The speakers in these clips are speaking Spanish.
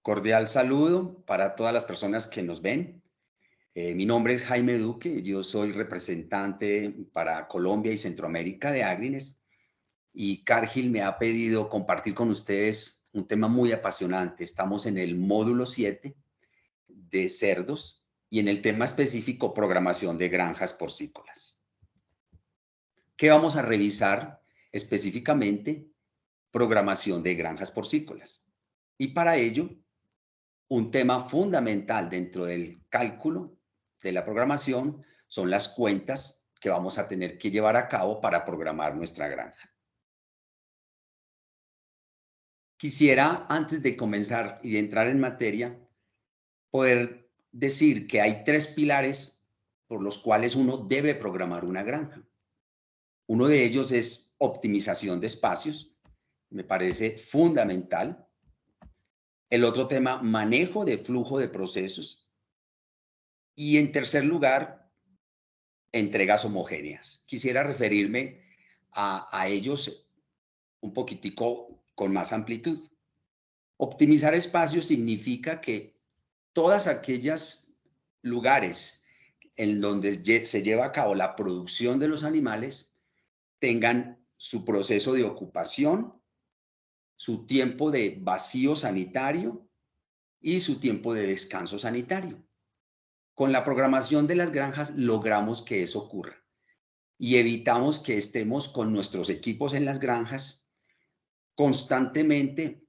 Cordial saludo para todas las personas que nos ven. Mi nombre es Jaime Duque, yo soy representante para Colombia y Centroamérica de Agrines y Cargill me ha pedido compartir con ustedes un tema muy apasionante. Estamos en el módulo 7 de cerdos y en el tema específico programación de granjas porcícolas. ¿Qué vamos a revisar específicamente? Programación de granjas porcícolas. Y para ello un tema fundamental dentro del cálculo de la programación son las cuentas que vamos a tener que llevar a cabo para programar nuestra granja. Quisiera, antes de comenzar y de entrar en materia, poder decir que hay tres pilares por los cuales uno debe programar una granja. Uno de ellos es optimización de espacios, me parece fundamental. El otro tema, manejo de flujo de procesos. Y en tercer lugar, entregas homogéneas. Quisiera referirme a ellos un poquitico con más amplitud. Optimizar espacios significa que todas aquellas lugares en donde se lleva a cabo la producción de los animales tengan su proceso de ocupación, su tiempo de vacío sanitario y su tiempo de descanso sanitario. Con la programación de las granjas logramos que eso ocurra y evitamos que estemos con nuestros equipos en las granjas constantemente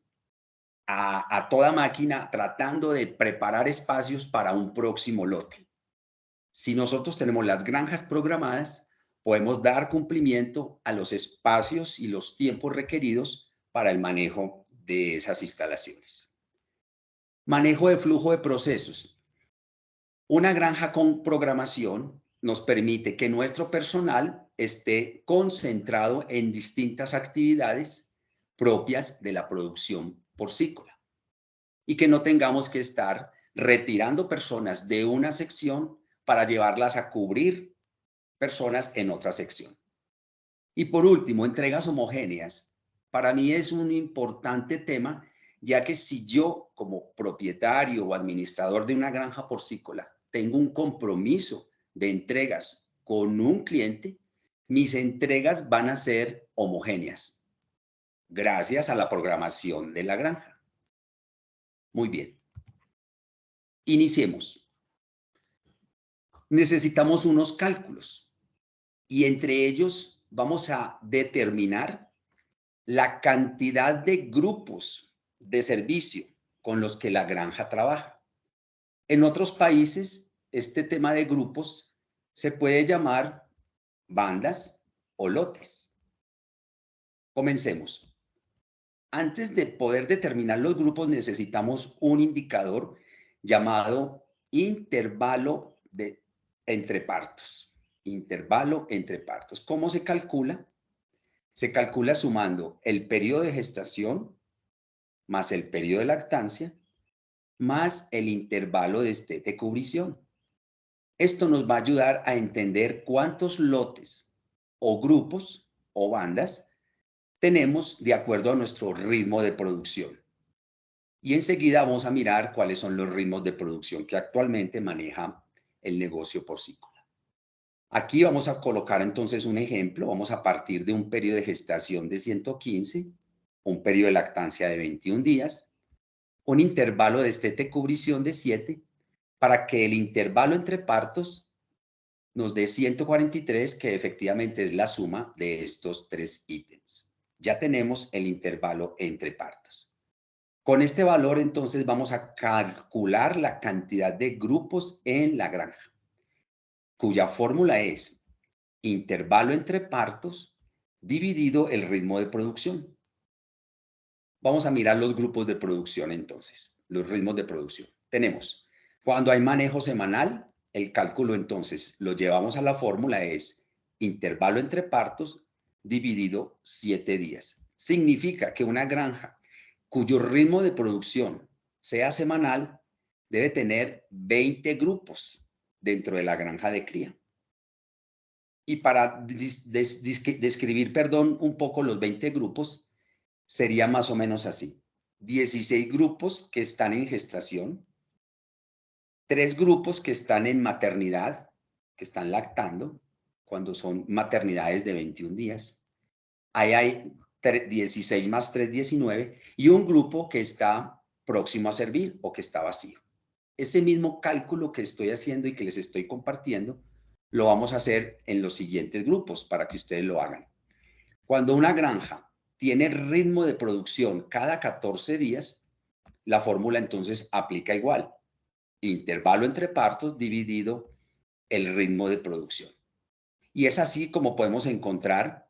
a toda máquina tratando de preparar espacios para un próximo lote. Si nosotros tenemos las granjas programadas, podemos dar cumplimiento a los espacios y los tiempos requeridos para el manejo de esas instalaciones. Manejo de flujo de procesos. Una granja con programación nos permite que nuestro personal esté concentrado en distintas actividades propias de la producción porcícola y que no tengamos que estar retirando personas de una sección para llevarlas a cubrir personas en otra sección. Y por último, entregas homogéneas. Para mí es un importante tema, ya que si yo como propietario o administrador de una granja porcícola tengo un compromiso de entregas con un cliente, mis entregas van a ser homogéneas, gracias a la programación de la granja. Muy bien, iniciemos. Necesitamos unos cálculos y entre ellos vamos a determinar la cantidad de grupos de servicio con los que la granja trabaja. En otros países, este tema de grupos se puede llamar bandas o lotes. Comencemos. Antes de poder determinar los grupos necesitamos un indicador llamado intervalo entre partos. Intervalo entre partos. ¿Cómo se calcula? Se calcula sumando el periodo de gestación más el periodo de lactancia más el intervalo de cubrición. Esto nos va a ayudar a entender cuántos lotes o grupos o bandas tenemos de acuerdo a nuestro ritmo de producción. Y enseguida vamos a mirar cuáles son los ritmos de producción que actualmente maneja el negocio porcícola. Aquí vamos a colocar entonces un ejemplo. Vamos a partir de un periodo de gestación de 115, un periodo de lactancia de 21 días, un intervalo de cubrición de 7, para que el intervalo entre partos nos dé 143, que efectivamente es la suma de estos tres ítems. Ya tenemos el intervalo entre partos. Con este valor, entonces, vamos a calcular la cantidad de grupos en la granja, cuya fórmula es intervalo entre partos dividido el ritmo de producción. Vamos a mirar los grupos de producción, entonces, los ritmos de producción. Tenemos, cuando hay manejo semanal, el cálculo, entonces, lo llevamos a la fórmula, es intervalo entre partos dividido 7 días. Significa que una granja cuyo ritmo de producción sea semanal debe tener 20 grupos dentro de la granja de cría. Y para describir, un poco los 20 grupos, sería más o menos así. 16 grupos que están en gestación, 3 grupos que están en maternidad, que están lactando, cuando son maternidades de 21 días. Ahí hay 16 más 3, 19, y un grupo que está próximo a servir o que está vacío. Ese mismo cálculo que estoy haciendo y que les estoy compartiendo, lo vamos a hacer en los siguientes grupos para que ustedes lo hagan. Cuando una granja tiene ritmo de producción cada 14 días, la fórmula entonces aplica igual. Intervalo entre partos dividido el ritmo de producción. Y es así como podemos encontrar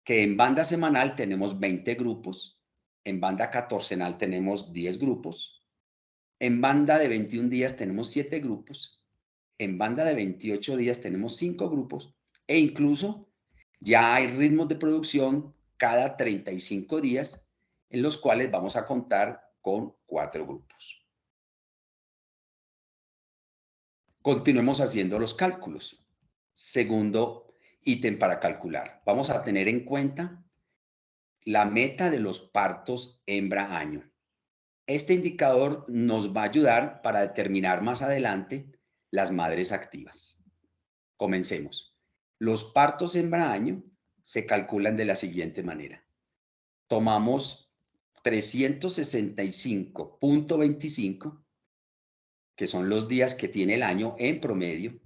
que en banda semanal tenemos 20 grupos, en banda catorcenal tenemos 10 grupos, en banda de 21 días tenemos 7 grupos, en banda de 28 días tenemos 5 grupos, e incluso ya hay ritmos de producción cada 35 días en los cuales vamos a contar con 4 grupos. Continuemos haciendo los cálculos. Segundo ítem para calcular. Vamos a tener en cuenta la meta de los partos hembra-año. Este indicador nos va a ayudar para determinar más adelante las madres activas. Comencemos. Los partos hembra-año se calculan de la siguiente manera. Tomamos 365.25, que son los días que tiene el año en promedio.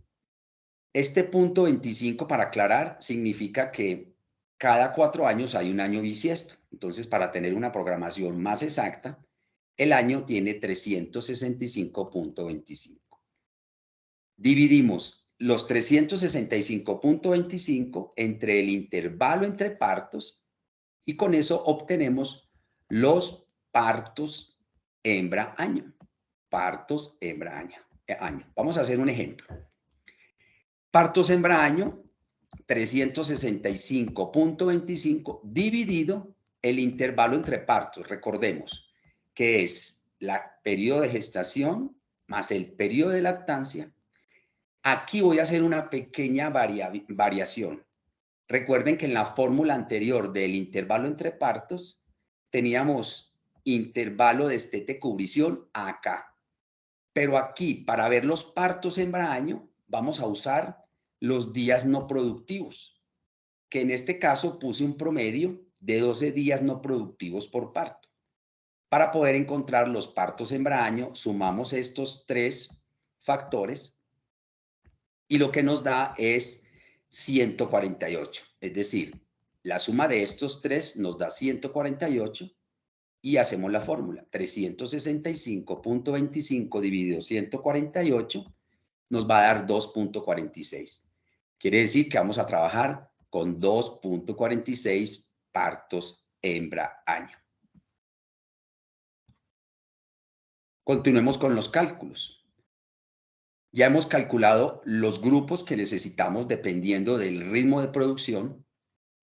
Este punto 25, para aclarar, significa que cada 4 años hay un año bisiesto. Entonces, para tener una programación más exacta, el año tiene 365.25. Dividimos los 365.25 entre el intervalo entre partos y con eso obtenemos los partos hembra-año. Partos hembra-año. Vamos a hacer un ejemplo. Partos hembra-año, 365.25 dividido el intervalo entre partos. Recordemos que es el periodo de gestación más el periodo de lactancia. Aquí voy a hacer una pequeña variación. Recuerden que en la fórmula anterior del intervalo entre partos teníamos intervalo de destete cubrición acá. Pero aquí, para ver los partos hembra-año, vamos a usar los días no productivos, que en este caso puse un promedio de 12 días no productivos por parto. Para poder encontrar los partos hembra-año, sumamos estos 3 factores y lo que nos da es 148. Es decir, la suma de estos 3 nos da 148 y hacemos la fórmula. 365.25 dividido 148 nos va a dar 2.46. Quiere decir que vamos a trabajar con 2.46 partos hembra-año. Continuemos con los cálculos. Ya hemos calculado los grupos que necesitamos dependiendo del ritmo de producción.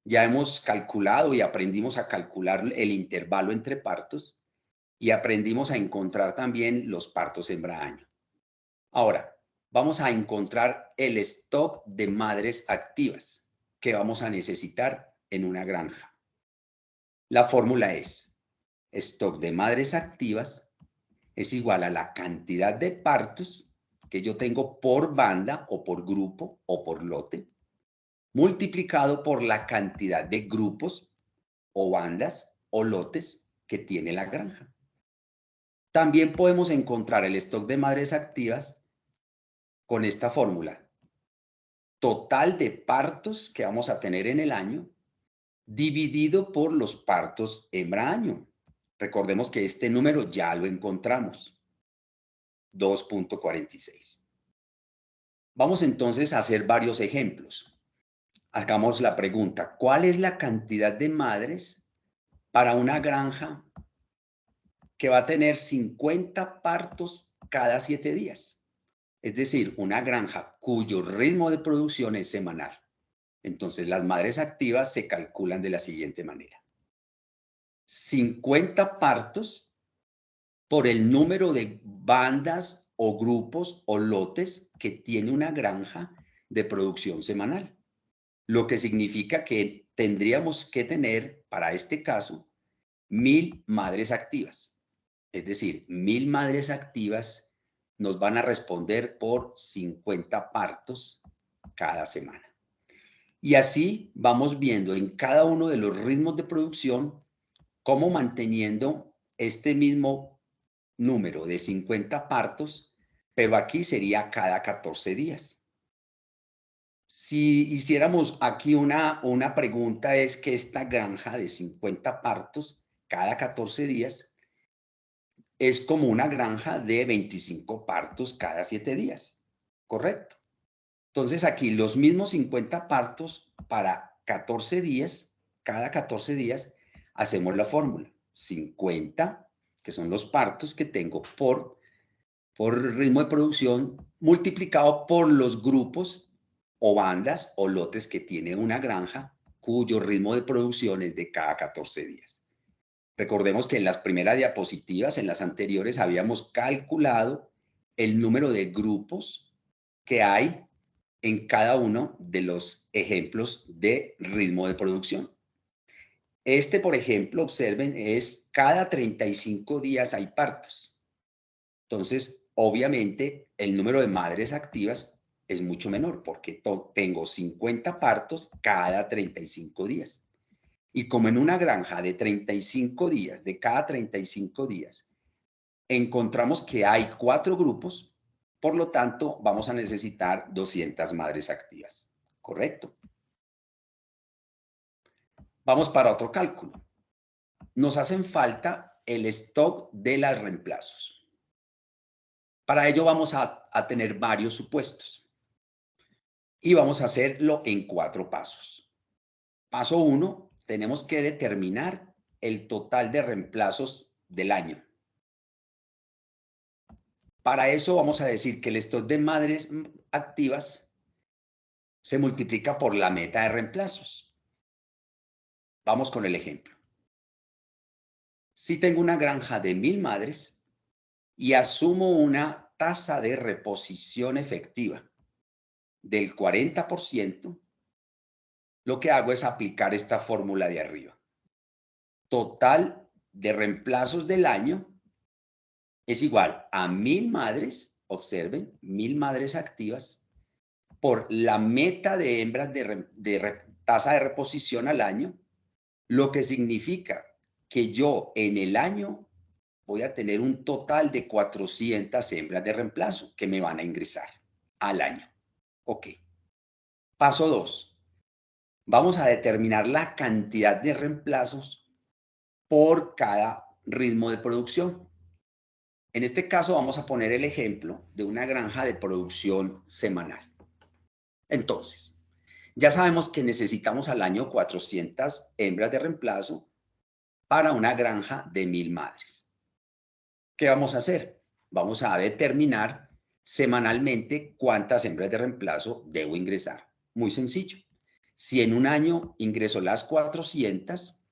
Ya hemos calculado y aprendimos a calcular el intervalo entre partos y aprendimos a encontrar también los partos hembra-año. Ahora, vamos a encontrar el stock de madres activas que vamos a necesitar en una granja. La fórmula es: stock de madres activas es igual a la cantidad de partos que yo tengo por banda o por grupo o por lote, multiplicado por la cantidad de grupos o bandas o lotes que tiene la granja. También podemos encontrar el stock de madres activas con esta fórmula: total de partos que vamos a tener en el año dividido por los partos hembra-año. Recordemos que este número ya lo encontramos, 2.46. Vamos entonces a hacer varios ejemplos. Hagamos la pregunta: ¿cuál es la cantidad de madres para una granja que va a tener 50 partos cada 7 días? Es decir, una granja cuyo ritmo de producción es semanal. Entonces, las madres activas se calculan de la siguiente manera: 50 partos por el número de bandas o grupos o lotes que tiene una granja de producción semanal. Lo que significa que tendríamos que tener, para este caso, 1000 madres activas. Es decir, 1000 madres activas nos van a responder por 50 partos cada semana. Y así vamos viendo en cada uno de los ritmos de producción cómo manteniendo este mismo número de 50 partos, pero aquí sería cada 14 días. Si hiciéramos aquí una pregunta, es que esta granja de 50 partos cada 14 días es como una granja de 25 partos cada 7 días, ¿correcto? Entonces aquí los mismos 50 partos para 14 días, cada 14 días hacemos la fórmula. 50, que son los partos que tengo por ritmo de producción, multiplicado por los grupos o bandas o lotes que tiene una granja cuyo ritmo de producción es de cada 14 días. Recordemos que en las primeras diapositivas, en las anteriores, habíamos calculado el número de grupos que hay en cada uno de los ejemplos de ritmo de producción. Este, por ejemplo, observen, es cada 35 días hay partos. Entonces, obviamente, el número de madres activas es mucho menor porque tengo 50 partos cada 35 días. Y como en una granja de 35 días, de cada 35 días, encontramos que hay 4 grupos, por lo tanto, vamos a necesitar 200 madres activas. ¿Correcto? Vamos para otro cálculo. Nos hacen falta el stock de los reemplazos. Para ello vamos a tener varios supuestos. Y vamos a hacerlo en 4 pasos. Paso 1, tenemos que determinar el total de reemplazos del año. Para eso vamos a decir que el stock de madres activas se multiplica por la meta de reemplazos. Vamos con el ejemplo. Si tengo una granja de 1000 madres y asumo una tasa de reposición efectiva del 40%, lo que hago es aplicar esta fórmula de arriba. Total de reemplazos del año es igual a 1000 madres, observen, 1000 madres activas por la meta de hembras de tasa de reposición al año, lo que significa que yo en el año voy a tener un total de 400 hembras de reemplazo que me van a ingresar al año. Ok. Paso 2. Vamos a determinar la cantidad de reemplazos por cada ritmo de producción. En este caso vamos a poner el ejemplo de una granja de producción semanal. Entonces, ya sabemos que necesitamos al año 400 hembras de reemplazo para una granja de 1000 madres. ¿Qué vamos a hacer? Vamos a determinar semanalmente cuántas hembras de reemplazo debo ingresar. Muy sencillo. Si en un año ingreso las 400,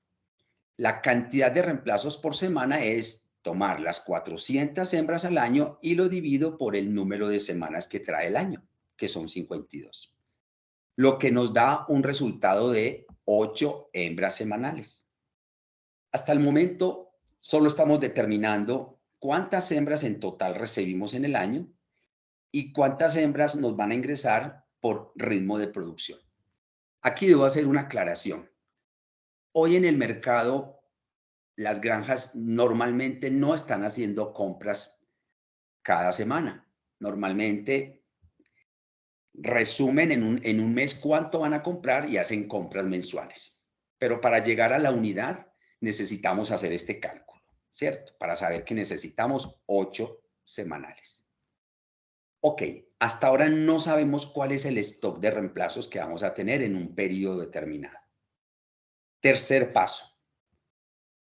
la cantidad de reemplazos por semana es tomar las 400 hembras al año y lo divido por el número de semanas que trae el año, que son 52. Lo que nos da un resultado de 8 hembras semanales. Hasta el momento solo estamos determinando cuántas hembras en total recibimos en el año y cuántas hembras nos van a ingresar por ritmo de producción. Aquí debo hacer una aclaración. Hoy en el mercado, las granjas normalmente no están haciendo compras cada semana. Normalmente resumen en un mes cuánto van a comprar y hacen compras mensuales. Pero para llegar a la unidad necesitamos hacer este cálculo, ¿cierto? Para saber que necesitamos 8 semanales. Ok, hasta ahora no sabemos cuál es el stock de reemplazos que vamos a tener en un periodo determinado. Tercer paso.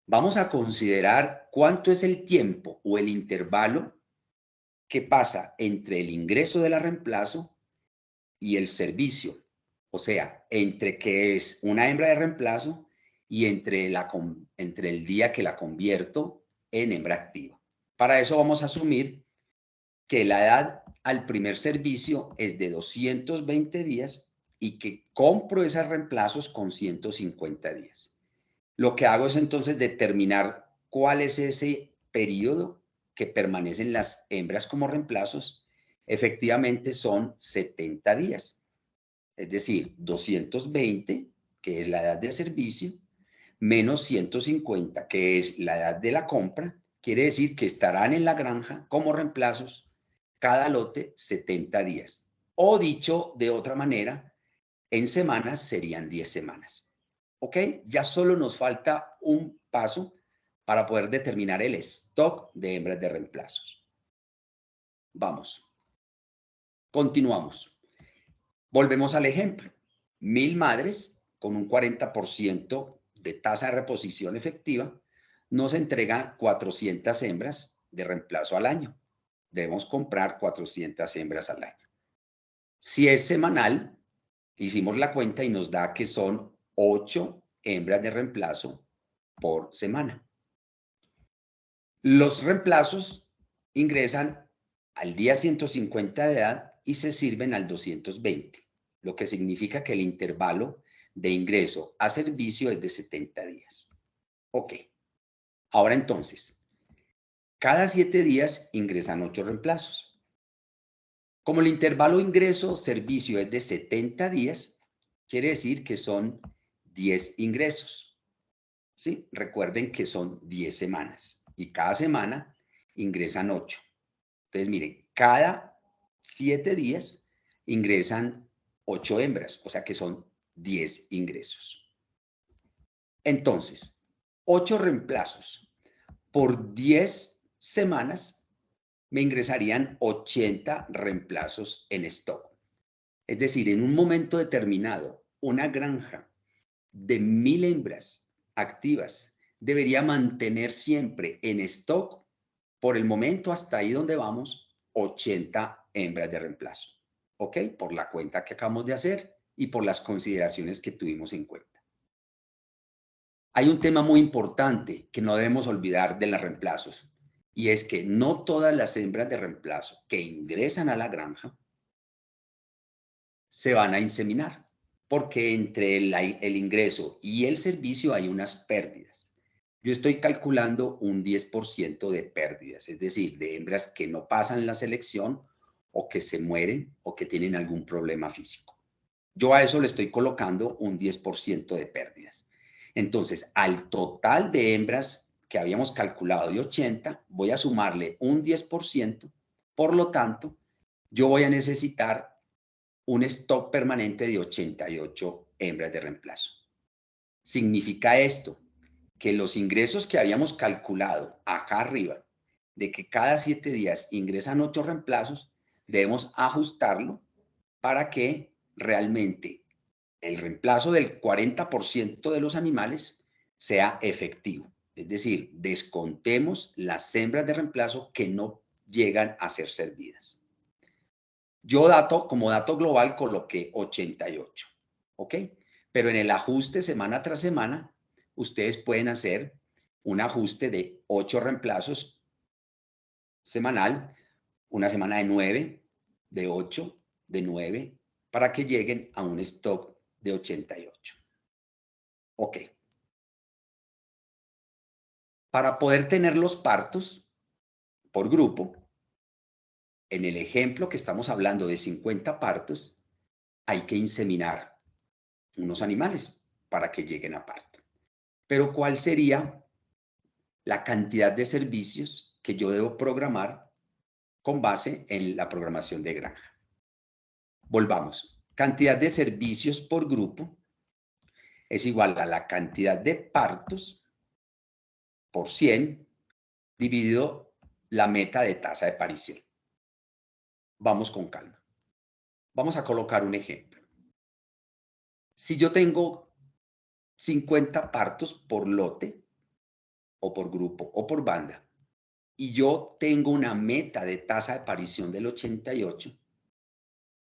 Vamos a considerar cuánto es el tiempo o el intervalo que pasa entre el ingreso de la reemplazo y el servicio. O sea, entre que es una hembra de reemplazo y entre el día que la convierto en hembra activa. Para eso vamos a asumir que la edad al primer servicio es de 220 días y que compro esos reemplazos con 150 días. Lo que hago es entonces determinar cuál es ese periodo que permanecen las hembras como reemplazos efectivamente son 70 días. Es decir, 220, que es la edad de servicio, menos 150, que es la edad de la compra, quiere decir que estarán en la granja como reemplazos cada lote 70 días. O dicho de otra manera, en semanas serían 10 semanas. ¿Ok? Ya solo nos falta un paso para poder determinar el stock de hembras de reemplazos. Vamos. Continuamos. Volvemos al ejemplo. 1000 madres con un 40% de tasa de reposición efectiva nos entregan 400 hembras de reemplazo al año. Debemos comprar 400 hembras al año. Si es semanal, hicimos la cuenta y nos da que son 8 hembras de reemplazo por semana. Los reemplazos ingresan al día 150 de edad y se sirven al 220, lo que significa que el intervalo de ingreso a servicio es de 70 días. Ok. Ahora entonces, cada 7 días ingresan 8 reemplazos. Como el intervalo ingreso-servicio es de 70 días, quiere decir que son 10 ingresos. ¿Sí? Recuerden que son 10 semanas y cada semana ingresan 8. Entonces, miren, cada 7 días ingresan 8 hembras, o sea que son 10 ingresos. Entonces, 8 reemplazos por 10 semanas me ingresarían 80 reemplazos en stock. Es decir, en un momento determinado, una granja de 1000 hembras activas debería mantener siempre en stock, por el momento hasta ahí donde vamos, 80 hembras de reemplazo. ¿Ok? Por la cuenta que acabamos de hacer y por las consideraciones que tuvimos en cuenta. Hay un tema muy importante que no debemos olvidar de los reemplazos, y es que no todas las hembras de reemplazo que ingresan a la granja se van a inseminar, porque entre el ingreso y el servicio hay unas pérdidas. Yo estoy calculando un 10% de pérdidas, es decir, de hembras que no pasan la selección o que se mueren o que tienen algún problema físico. Yo a eso le estoy colocando un 10% de pérdidas. Entonces, al total de hembras que habíamos calculado de 80, voy a sumarle un 10%. Por lo tanto, yo voy a necesitar un stock permanente de 88 hembras de reemplazo. Significa esto que los ingresos que habíamos calculado acá arriba, de que cada 7 días ingresan 8 reemplazos, debemos ajustarlo para que realmente el reemplazo del 40% de los animales sea efectivo. Es decir, descontemos las hembras de reemplazo que no llegan a ser servidas. Yo como dato global coloqué 88, ¿ok? Pero en el ajuste semana tras semana, ustedes pueden hacer un ajuste de 8 reemplazos semanal, una semana de 9, de 8, de 9, para que lleguen a un stock de 88. Ok. Para poder tener los partos por grupo, en el ejemplo que estamos hablando de 50 partos, hay que inseminar unos animales para que lleguen a parto. Pero ¿cuál sería la cantidad de servicios que yo debo programar con base en la programación de granja? Volvamos. Cantidad de servicios por grupo es igual a la cantidad de partos por 100 dividido la meta de tasa de parición. Vamos con calma. Vamos a colocar un ejemplo. Si yo tengo 50 partos por lote o por grupo o por banda y yo tengo una meta de tasa de parición del 88,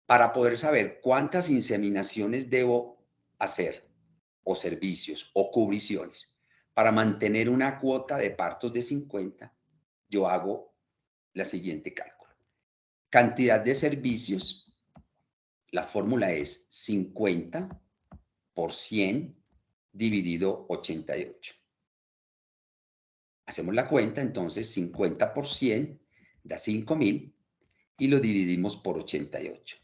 para poder saber cuántas inseminaciones debo hacer o servicios o cubriciones para mantener una cuota de partos de 50, yo hago la siguiente cálculo. Cantidad de servicios, la fórmula es 50 por 100 dividido 88. Hacemos la cuenta, entonces 50% da 5.000 y lo dividimos por 88.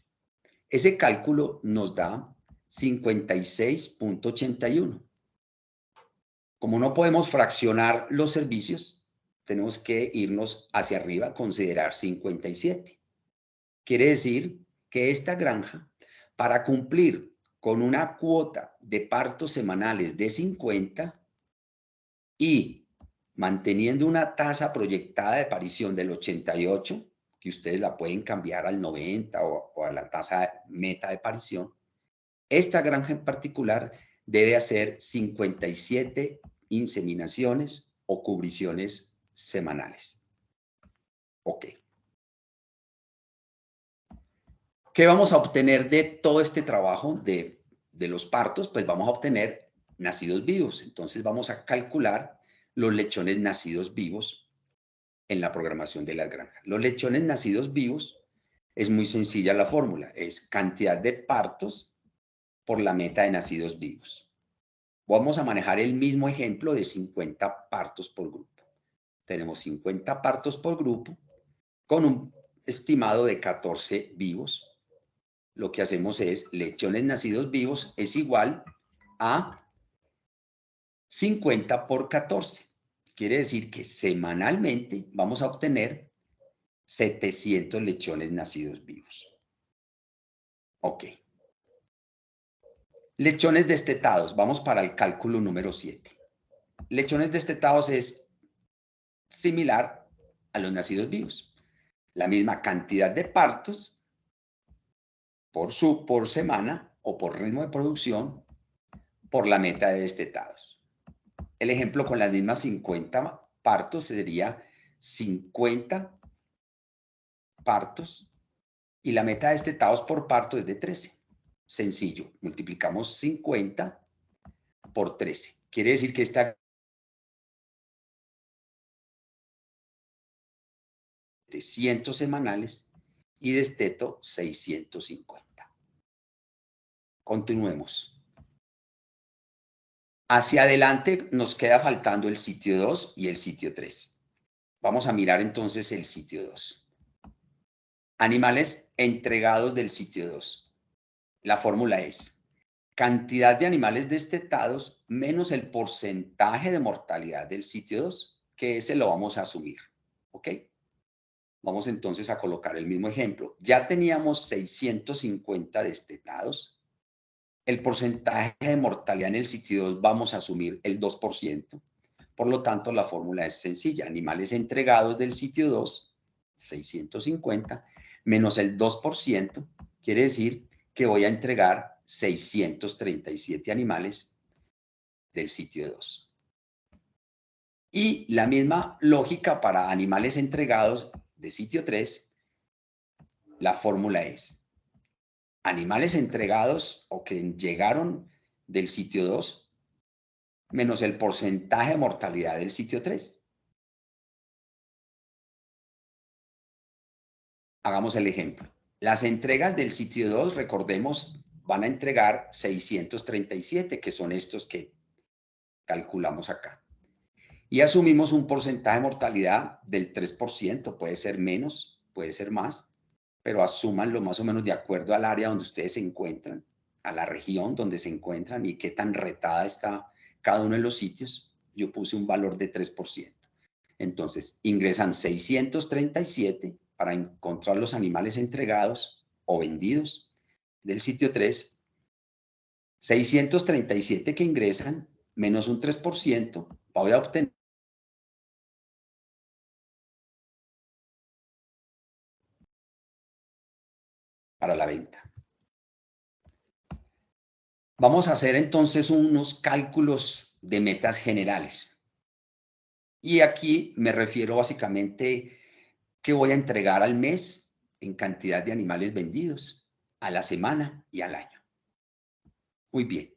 Ese cálculo nos da 56.81. Como no podemos fraccionar los servicios, tenemos que irnos hacia arriba, considerar 57. Quiere decir que esta granja, para cumplir con una cuota de partos semanales de 50 y manteniendo una tasa proyectada de parición del 88, que ustedes la pueden cambiar al 90 o a la tasa meta de parición, esta granja en particular debe hacer 57 inseminaciones o cubriciones semanales. Ok. ¿Qué vamos a obtener de todo este trabajo de los partos? Pues vamos a obtener nacidos vivos. Entonces vamos a calcular los lechones nacidos vivos en la programación de las granjas. Los lechones nacidos vivos, es muy sencilla la fórmula, es cantidad de partos por la meta de nacidos vivos. Vamos a manejar el mismo ejemplo de 50 partos por grupo. Tenemos 50 partos por grupo con un estimado de 14 vivos. Lo que hacemos es lechones nacidos vivos es igual a 50 por 14. Quiere decir que semanalmente vamos a obtener 700 lechones nacidos vivos. Ok. Lechones destetados. Vamos para el cálculo número 7. Lechones destetados es similar a los nacidos vivos. La misma cantidad de partos por semana o por ritmo de producción por la meta de destetados. El ejemplo con las mismas 50 partos sería 50 partos y la meta de destetados por parto es de 13. Sencillo, multiplicamos 50 por 13. Quiere decir que esta 700 semanales y desteto 650. Continuemos. Hacia adelante nos queda faltando el sitio 2 y el sitio 3. Vamos a mirar entonces el sitio 2. Animales entregados del sitio 2. La fórmula es cantidad de animales destetados menos el porcentaje de mortalidad del sitio 2, que ese lo vamos a asumir. ¿Ok? Vamos entonces a colocar el mismo ejemplo. Ya teníamos 650 destetados. El porcentaje de mortalidad en el sitio 2 vamos a asumir el 2%. Por lo tanto, la fórmula es sencilla. Animales entregados del sitio 2, 650, menos el 2%, quiere decir que voy a entregar 637 animales del sitio 2. Y la misma lógica para animales entregados de sitio 3, la fórmula es animales entregados o que llegaron del sitio 2 menos el porcentaje de mortalidad del sitio 3. Hagamos el ejemplo. Las entregas del sitio 2, recordemos, van a entregar 637, que son estos que calculamos acá. Y asumimos un porcentaje de mortalidad del 3%, puede ser menos, puede ser más, pero asúmanlo más o menos de acuerdo al área donde ustedes se encuentran, a la región donde se encuentran y qué tan retada está cada uno de los sitios. Yo puse un valor de 3%. Entonces, ingresan 637 para encontrar los animales entregados o vendidos del sitio 3. 637 que ingresan menos un 3%, voy a obtener para la venta. Vamos a hacer entonces unos cálculos de metas generales. Y aquí me refiero básicamente qué voy a entregar al mes en cantidad de animales vendidos, a la semana y al año. Muy bien.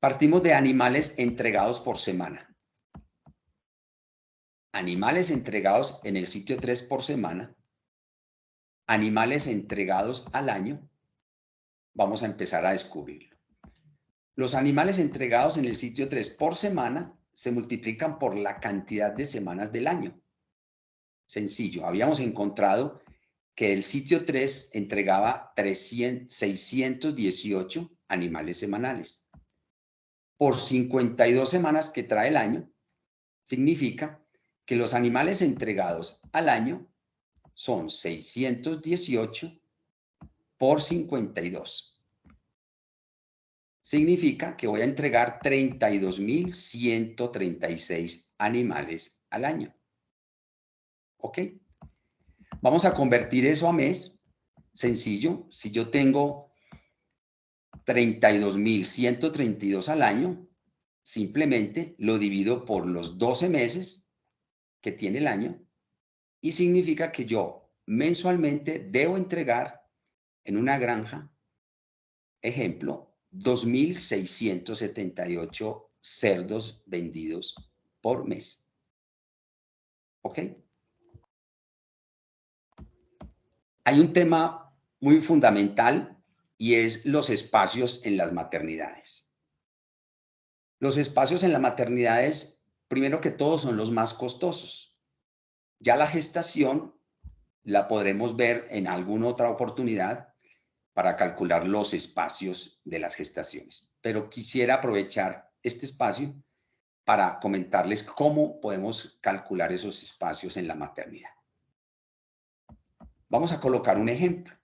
Partimos de animales entregados por semana. Animales entregados en el sitio 3 por semana. Animales entregados al año. Vamos a empezar a descubrirlo. Los animales entregados en el sitio 3 por semana se multiplican por la cantidad de semanas del año. Sencillo, habíamos encontrado que el sitio 3 entregaba 618 animales semanales. Por 52 semanas que trae el año, significa que los animales entregados al año son 618 por 52. Significa que voy a entregar 32.136 animales al año. ¿Ok? Vamos a convertir eso a mes. Sencillo, si yo tengo 32.132 al año, simplemente lo divido por los 12 meses que tiene el año y significa que yo mensualmente debo entregar en una granja, ejemplo, 2.678 cerdos vendidos por mes. ¿Ok? Hay un tema muy fundamental y es los espacios en las maternidades. Los espacios en las maternidades, primero que todo, son los más costosos. Ya la gestación la podremos ver en alguna otra oportunidad para calcular los espacios de las gestaciones. Pero quisiera aprovechar este espacio para comentarles cómo podemos calcular esos espacios en la maternidad. Vamos a colocar un ejemplo.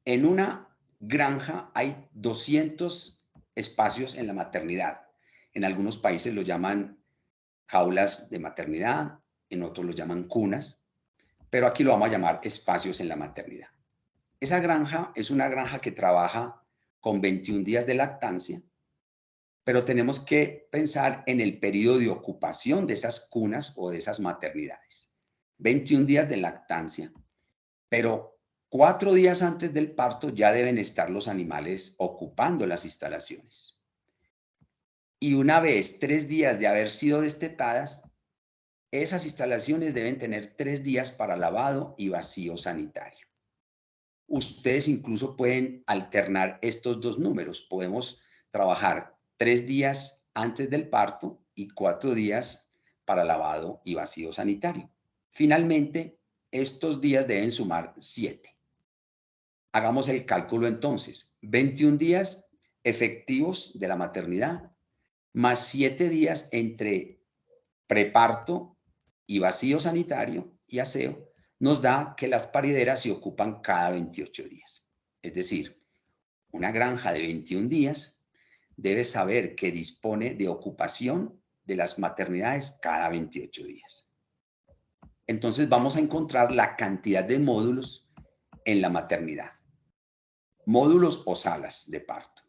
En una granja hay 200 espacios en la maternidad. En algunos países lo llaman jaulas de maternidad, en otros lo llaman cunas, pero aquí lo vamos a llamar espacios en la maternidad. Esa granja es una granja que trabaja con 21 días de lactancia, pero tenemos que pensar en el periodo de ocupación de esas cunas o de esas maternidades. 21 días de lactancia, pero 4 días antes del parto ya deben estar los animales ocupando las instalaciones. Y una vez 3 días de haber sido destetadas, esas instalaciones deben tener 3 días para lavado y vacío sanitario. Ustedes incluso pueden alternar estos dos números. Podemos trabajar 3 días antes del parto y 4 días para lavado y vacío sanitario. Finalmente, estos días deben sumar 7. Hagamos el cálculo entonces. 21 días efectivos de la maternidad más 7 días entre preparto y vacío sanitario y aseo nos da que las parideras se ocupan cada 28 días. Es decir, una granja de 21 días debe saber que dispone de ocupación de las maternidades cada 28 días. Entonces vamos a encontrar la cantidad de módulos en la maternidad. Módulos o salas de parto.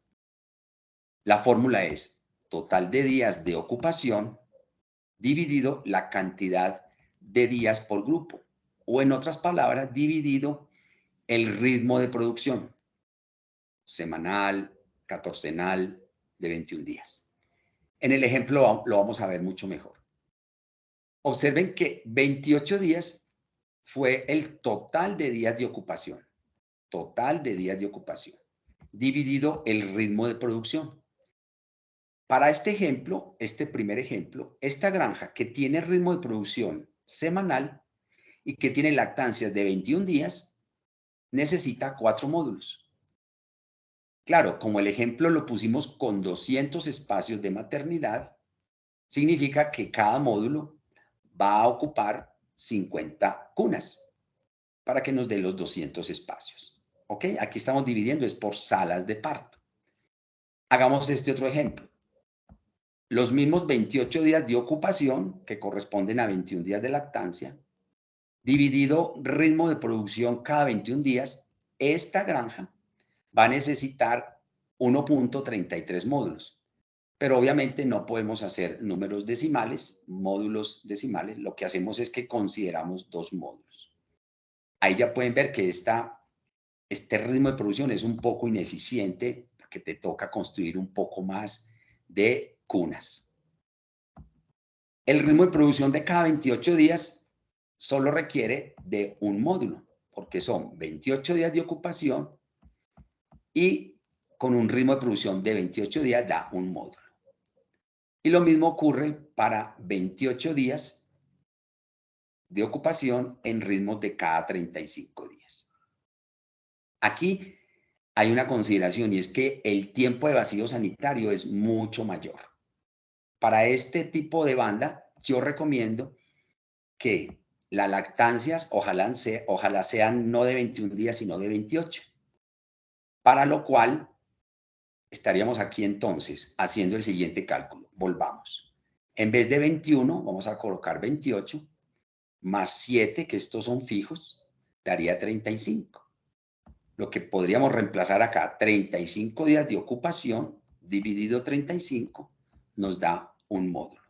La fórmula es total de días de ocupación dividido la cantidad de días por grupo, o en otras palabras, dividido el ritmo de producción, semanal, catorcenal, de 21 días. En el ejemplo lo vamos a ver mucho mejor. Observen que 28 días fue el total de días de ocupación, dividido el ritmo de producción. Para este ejemplo, este primer ejemplo, esta granja que tiene ritmo de producción semanal y que tiene lactancias de 21 días, necesita 4 módulos. Claro, como el ejemplo lo pusimos con 200 espacios de maternidad, significa que cada módulo va a ocupar 50 cunas para que nos dé los 200 espacios. ¿Ok? Aquí estamos dividiendo, es por salas de parto. Hagamos este otro ejemplo. Los mismos 28 días de ocupación, que corresponden a 21 días de lactancia, dividido ritmo de producción cada 21 días, esta granja va a necesitar 1.33 módulos. Pero obviamente no podemos hacer números decimales, módulos decimales. Lo que hacemos es que consideramos 2 módulos. Ahí ya pueden ver que este ritmo de producción es un poco ineficiente porque te toca construir un poco más de cunas. El ritmo de producción de cada 28 días solo requiere de un módulo, porque son 28 días de ocupación y con un ritmo de producción de 28 días da un módulo. Y lo mismo ocurre para 28 días de ocupación en ritmos de cada 35 días. Aquí hay una consideración y es que el tiempo de vacío sanitario es mucho mayor. Para este tipo de banda, yo recomiendo que las lactancias ojalá sean no de 21 días, sino de 28. Para lo cual estaríamos aquí entonces haciendo el siguiente cálculo. Volvamos. En vez de 21, vamos a colocar 28, más 7, que estos son fijos, daría 35. Lo que podríamos reemplazar acá, 35 días de ocupación dividido 35, nos da un módulo.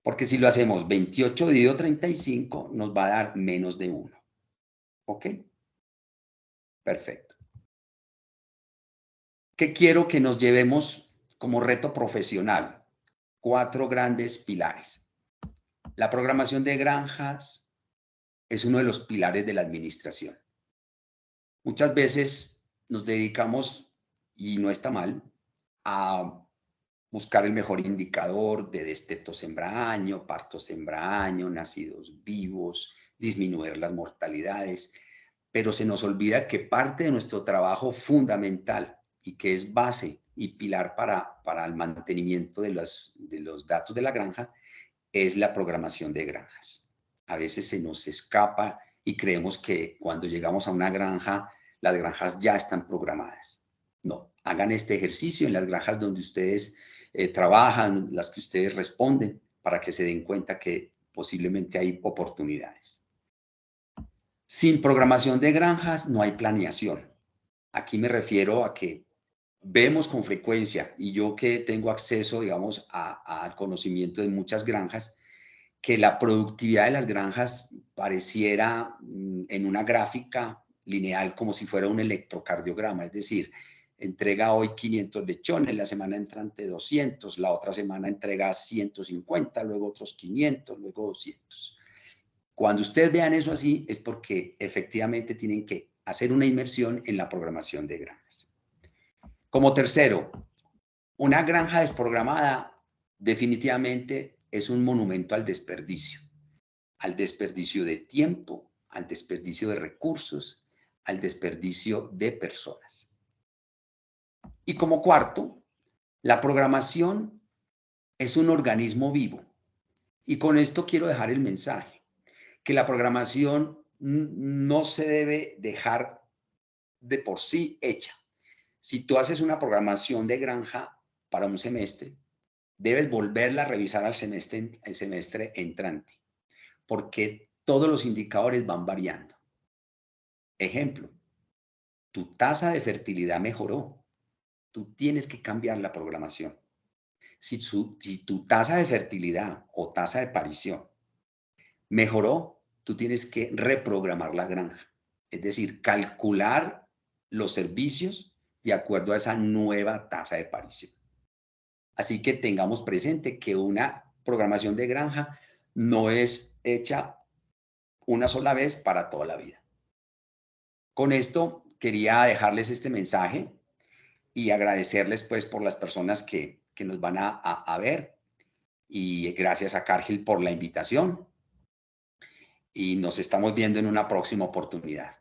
Porque si lo hacemos 28 dividido 35, nos va a dar menos de 1. ¿Ok? Perfecto. ¿Qué quiero que nos llevemos como reto profesional? 4 grandes pilares. La programación de granjas es uno de los pilares de la administración. Muchas veces nos dedicamos, y no está mal, a buscar el mejor indicador de desteto sembraaño, parto sembraaño, nacidos vivos, disminuir las mortalidades, pero se nos olvida que parte de nuestro trabajo fundamental y que es base y pilar para el mantenimiento de los datos de la granja es la programación de granjas. A veces se nos escapa y creemos que cuando llegamos a una granja, las granjas ya están programadas. No, hagan este ejercicio en las granjas donde ustedes trabajan, las que ustedes responden, para que se den cuenta que posiblemente hay oportunidades. Sin programación de granjas no hay planeación. Aquí me refiero a que vemos con frecuencia, y yo que tengo acceso, digamos, al conocimiento de muchas granjas, que la productividad de las granjas pareciera en una gráfica lineal como si fuera un electrocardiograma, es decir, entrega hoy 500 lechones, la semana entrante 200, la otra semana entrega 150, luego otros 500, luego 200. Cuando ustedes vean eso así es porque efectivamente tienen que hacer una inmersión en la programación de granjas. Como tercero, una granja desprogramada definitivamente es un monumento al desperdicio de tiempo, al desperdicio de recursos, al desperdicio de personas. Y como cuarto, la programación es un organismo vivo. Y con esto quiero dejar el mensaje, que la programación no se debe dejar de por sí hecha. Si tú haces una programación de granja para un semestre, debes volverla a revisar al semestre entrante, porque todos los indicadores van variando. Ejemplo, tu tasa de fertilidad mejoró. Tú tienes que cambiar la programación. Si tu tasa de fertilidad o tasa de parición mejoró, tú tienes que reprogramar la granja. Es decir, calcular los servicios de acuerdo a esa nueva tasa de parición. Así que tengamos presente que una programación de granja no es hecha una sola vez para toda la vida. Con esto quería dejarles este mensaje y agradecerles pues por las personas que nos van a ver, y gracias a Cargill por la invitación, y nos estamos viendo en una próxima oportunidad.